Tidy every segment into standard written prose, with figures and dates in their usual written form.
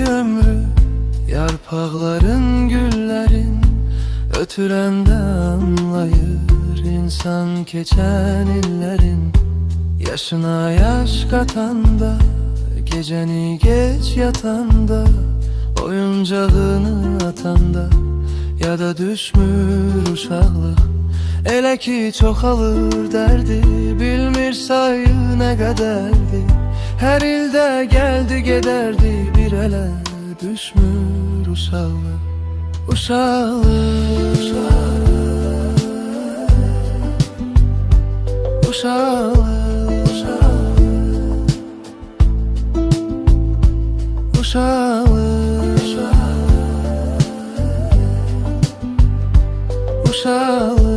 ömrü, yarpakların, güllerin ötürende anlayır insan keçen illerin. Yaşına yaş katanda, geceni geç yatanda, oyuncağını atanda, ya da düşmür uşaqlıq. Elə ki çoxalır derdi, bilmir sayı nə qədərdi. Hər ildə gəldi gedərdi, bir elə düşmür uşaqlıq. Uşaqlıq, uşaqlıq, uşaqlıq, uşaqlıq, uşaqlıq.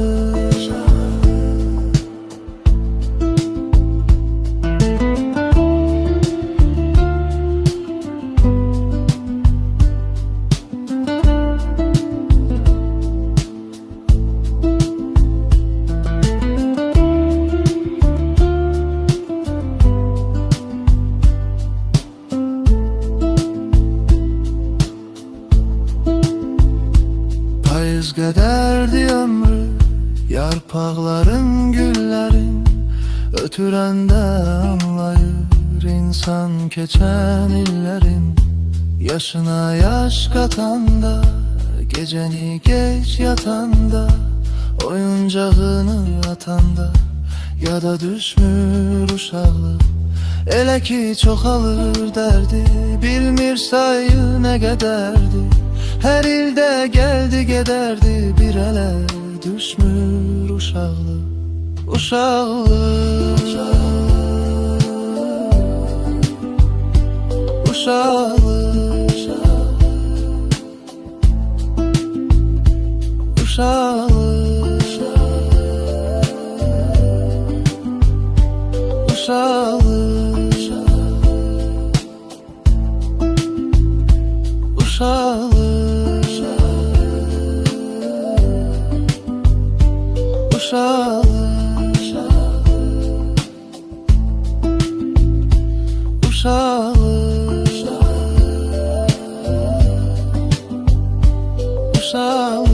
Payız qədərdi ömrü, yarpaqların, güllərin ötürəndə anlayır insan keçən illerin. Yaşına yaş katanda, geceni geç yatanda, oyuncağını atanda, ya da düşmür uşaqlıq. Elə ki çoxalır derdi, bilmir sayı nə qədərdi. Hər ildə gəldi gedərdi, bir elə düşmür uşaqlıq. Uşaqlıq, uşaqlıq, uşaqlıq, uşaqlıq, uşaqlıq, uşaqlıq, uşaqlıq, uşaqlıq.